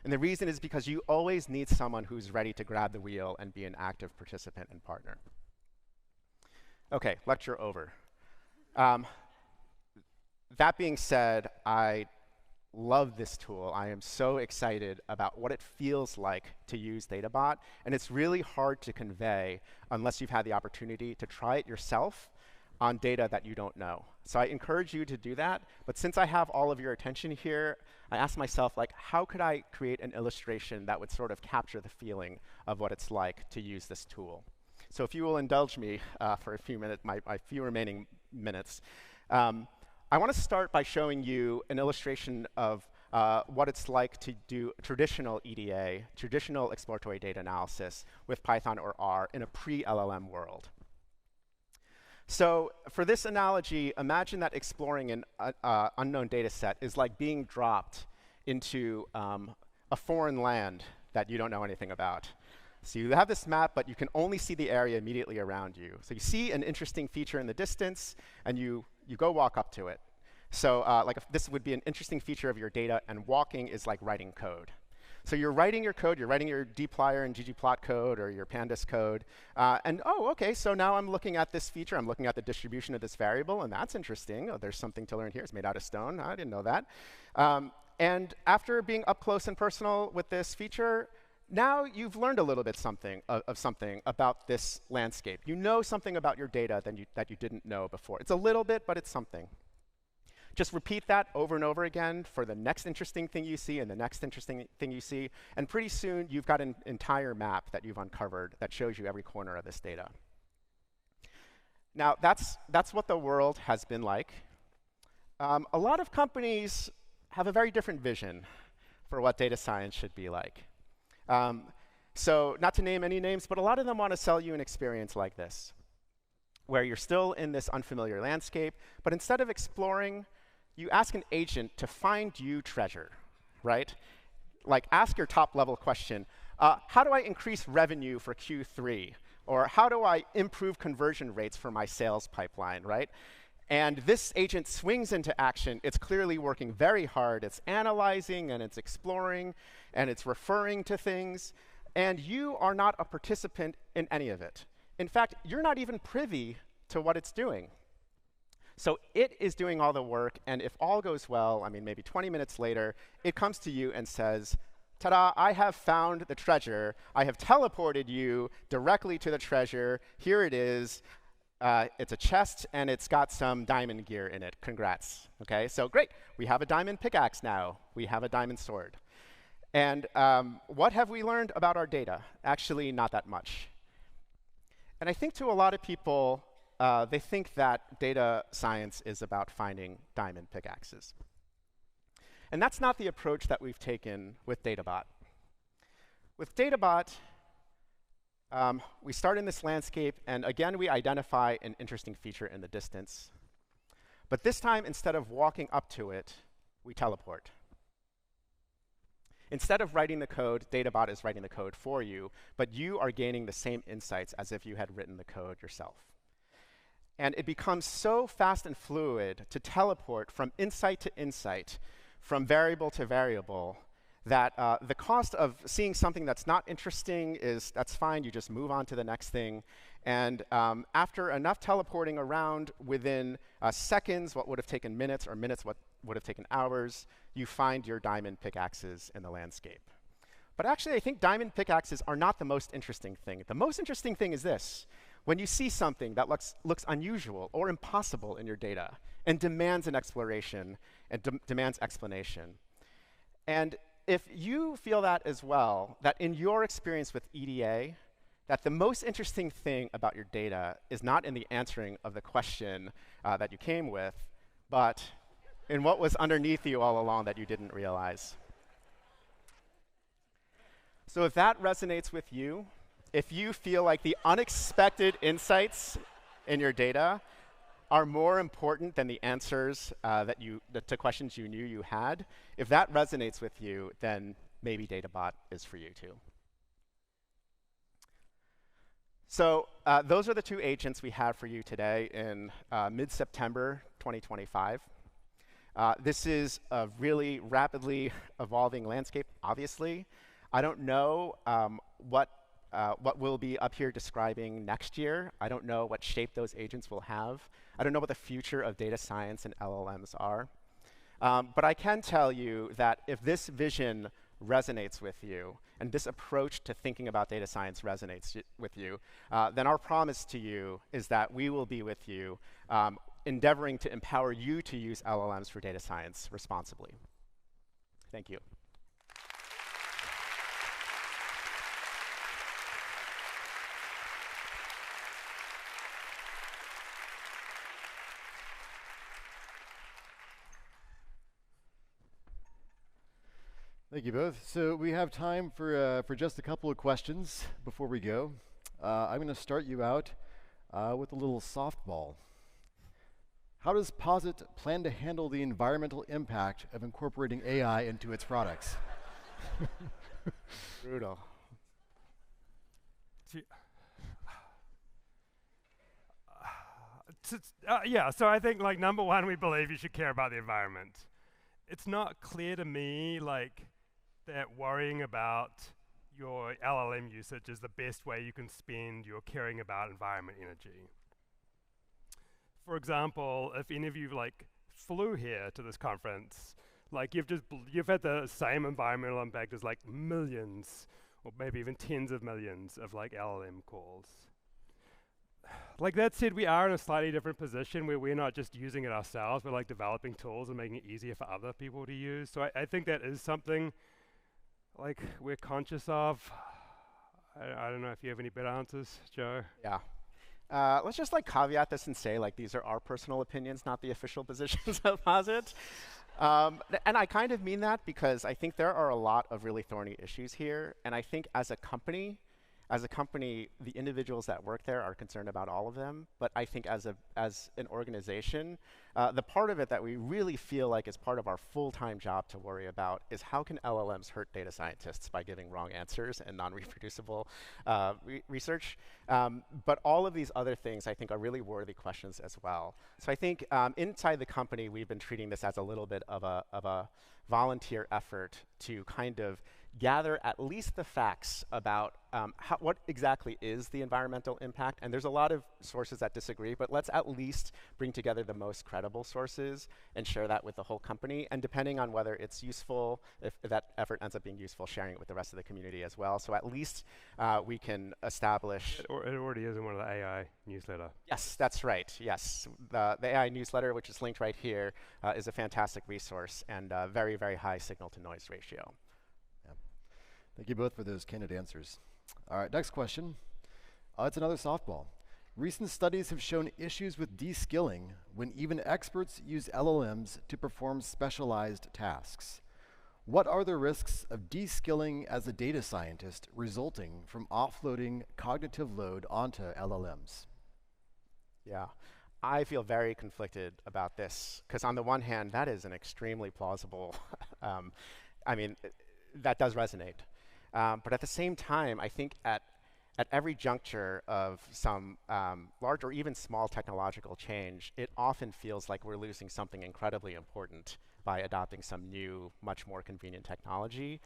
And the reason is because you always need someone who's ready to grab the wheel and be an active participant and partner. OK, lecture over. That being said, I love this tool. I am so excited about what it feels like to use Databot. And it's really hard to convey unless you've had the opportunity to try it yourself on data that you don't know. So I encourage you to do that. But since I have all of your attention here, I asked myself, like, how could I create an illustration that would sort of capture the feeling of what it's like to use this tool? So if you will indulge me for a few minutes, my few remaining minutes, I want to start by showing you an illustration of what it's like to do traditional EDA, traditional exploratory data analysis with Python or R in a pre-LLM world. So for this analogy, imagine that exploring an unknown data set is like being dropped into a foreign land that you don't know anything about. So you have this map, but you can only see the area immediately around you. So you see an interesting feature in the distance, and you go walk up to it. So like this would be an interesting feature of your data, and walking is like writing code. So you're writing your code, you're writing your dplyr and ggplot code or your pandas code, and oh, OK, so now I'm looking at this feature. I'm looking at the distribution of this variable, and that's interesting. Oh, there's something to learn here. It's made out of stone. I didn't know that. And after being up close and personal with this feature, now you've learned a little bit something about this landscape. You know something about your data that you didn't know before. It's a little bit, but it's something. Just repeat that over and over again for the next interesting thing you see and the next interesting thing you see. And pretty soon, you've got an entire map that you've uncovered that shows you every corner of this data. Now, that's what the world has been like. A lot of companies have a very different vision for what data science should be like. So not to name any names, but a lot of them want to sell you an experience like this, where you're still in this unfamiliar landscape, but instead of exploring, you ask an agent to find you treasure, right? Like, ask your top-level question, how do I increase revenue for Q3? Or how do I improve conversion rates for my sales pipeline, right? And this agent swings into action. It's clearly working very hard. It's analyzing, and it's exploring, and it's referring to things. And you are not a participant in any of it. In fact, you're not even privy to what it's doing. So it is doing all the work, and if all goes well, I mean, maybe 20 minutes later, it comes to you and says, ta-da, I have found the treasure. I have teleported you directly to the treasure. Here it is. It's a chest, and it's got some diamond gear in it. Congrats. Okay, so great. We have a diamond pickaxe now. We have a diamond sword. And what have we learned about our data? Actually, not that much. And I think to a lot of people, they think that data science is about finding diamond pickaxes. And that's not the approach that we've taken with Databot. With Databot, we start in this landscape, and again, we identify an interesting feature in the distance. But this time, instead of walking up to it, we teleport. Instead of writing the code, Databot is writing the code for you, but you are gaining the same insights as if you had written the code yourself. And it becomes so fast and fluid to teleport from insight to insight, from variable to variable, that the cost of seeing something that's not interesting that's fine. You just move on to the next thing. And after enough teleporting around, within seconds, what would have taken minutes, or minutes, what would have taken hours, you find your diamond pickaxes in the landscape. But actually, I think diamond pickaxes are not the most interesting thing. The most interesting thing is this. When you see something that looks unusual or impossible in your data and demands an exploration and demands explanation. And if you feel that as well, that in your experience with EDA, that the most interesting thing about your data is not in the answering of the question that you came with, but in what was underneath you all along that you didn't realize. So if that resonates with you, if you feel like the unexpected insights in your data are more important than the answers to questions you knew you had, if that resonates with you, then maybe Databot is for you too. So those are the two agents we have for you today in mid-September 2025. This is a really rapidly evolving landscape, obviously. I don't know what we'll be up here describing next year. I don't know what shape those agents will have. I don't know what the future of data science and LLMs are. But I can tell you that if this vision resonates with you, and this approach to thinking about data science resonates with you, then our promise to you is that we will be with you, endeavoring to empower you to use LLMs for data science responsibly. Thank you. Thank you both. So we have time for just a couple of questions before we go. I'm going to start you out with a little softball. How does Posit plan to handle the environmental impact of incorporating AI into its products? Brutal. Yeah, so I think, like, number one, we believe you should care about the environment. It's not clear to me, like, that worrying about your LLM usage is the best way you can spend your caring about environment energy. For example, if any of you like flew here to this conference, like you've had the same environmental impact as like millions, or maybe even tens of millions of like LLM calls. Like that said, we are in a slightly different position where we're not just using it ourselves, we're like developing tools and making it easier for other people to use. So I think that is something like we're conscious of. I don't know if you have any better answers, Joe. Yeah. Let's just like caveat this and say like these are our personal opinions, not the official positions of Posit. And I kind of mean that because I think there are a lot of really thorny issues here. And I think as a company, the individuals that work there are concerned about all of them. But I think as an organization, the part of it that we really feel like is part of our full-time job to worry about is how can LLMs hurt data scientists by giving wrong answers and non-reproducible research. But all of these other things I think are really worthy questions as well. So I think inside the company, we've been treating this as a little bit of a volunteer effort to kind of gather at least the facts about what exactly is the environmental impact. And there's a lot of sources that disagree, but let's at least bring together the most credible sources and share that with the whole company. And depending on whether it's useful, if that effort ends up being useful, sharing it with the rest of the community as well. So at least we can establish. It already is in one of the AI newsletter. Yes, that's right. Yes, the AI newsletter, which is linked right here, is a fantastic resource and very, very high signal-to-noise ratio. Thank you both for those candid answers. All right, next question. It's another softball. Recent studies have shown issues with de-skilling when even experts use LLMs to perform specialized tasks. What are the risks of de-skilling as a data scientist resulting from offloading cognitive load onto LLMs? Yeah, I feel very conflicted about this, because on the one hand, that is an extremely plausible, I mean, that does resonate. But at the same time, I think at every juncture of some large or even small technological change, it often feels like we're losing something incredibly important by adopting some new, much more convenient technology.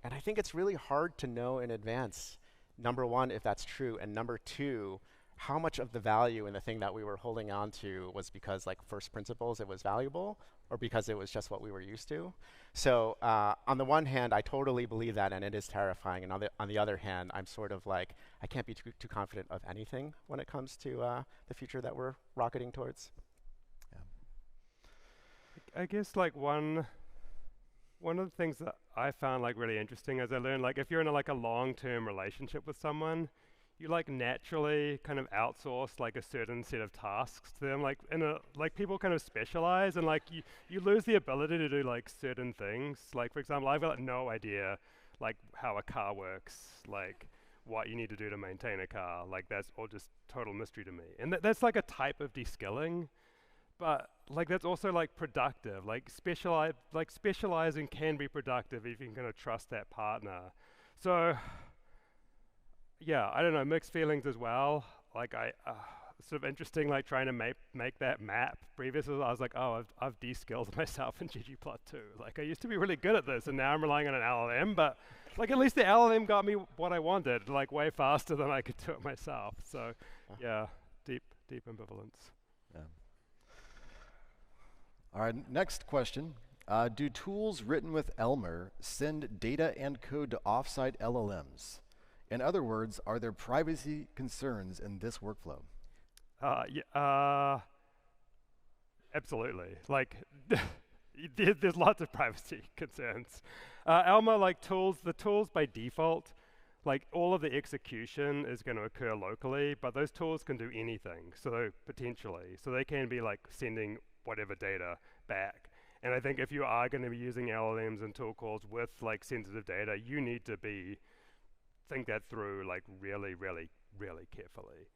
And I think it's really hard to know in advance, number one, if that's true, and number two, how much of the value in the thing that we were holding on to was because, like, first principles, it was valuable, or because it was just what we were used to. So on the one hand, I totally believe that, and it is terrifying. And on the other hand, I'm sort of like, I can't be too confident of anything when it comes to the future that we're rocketing towards. Yeah. I guess like one of the things that I found like really interesting as I learned, like if you're in a long-term relationship with someone, you like naturally kind of outsource like a certain set of tasks to them, like people kind of specialize, and like you lose the ability to do like certain things. Like for example, I've got no idea like how a car works, like what you need to do to maintain a car. Like that's all just total mystery to me. And that's like a type of de-skilling, but like that's also like productive. Like specializing can be productive if you can kind of trust that partner. So yeah, I don't know, mixed feelings as well. Like sort of interesting, like trying to make that map. Previously, I was like, oh, I've de-skilled myself in ggplot2. Like I used to be really good at this, and now I'm relying on an LLM. But like at least the LLM got me what I wanted, like way faster than I could do it myself. So yeah, deep ambivalence. Yeah. All right, next question. Do tools written with Elmer send data and code to offsite LLMs? In other words, are there privacy concerns in this workflow? Yeah, absolutely. Like, there's lots of privacy concerns. Elmer, like the tools by default, like all of the execution is going to occur locally, but those tools can do anything. So potentially, so they can be like sending whatever data back. And I think if you are going to be using LLMs and tool calls with like sensitive data, you need to think that through like really, really, really carefully.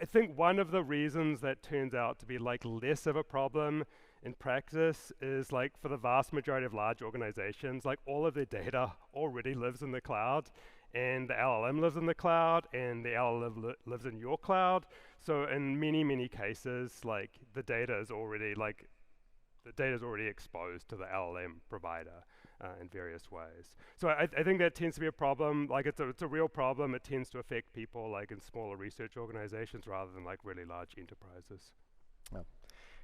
I think one of the reasons that turns out to be like less of a problem in practice is like for the vast majority of large organizations, like all of their data already lives in the cloud, and the LLM lives in the cloud, and the LLM lives in your cloud. So in many, many cases, like the data is already exposed to the LLM provider in various ways. So I think that tends to be a problem. Like it's a real problem. It tends to affect people like in smaller research organizations rather than like really large enterprises. Well,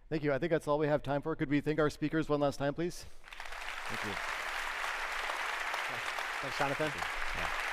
thank you. I think that's all we have time for. Could we thank our speakers one last time, please? Thank you. Thanks, Jonathan. Thank you. Yeah.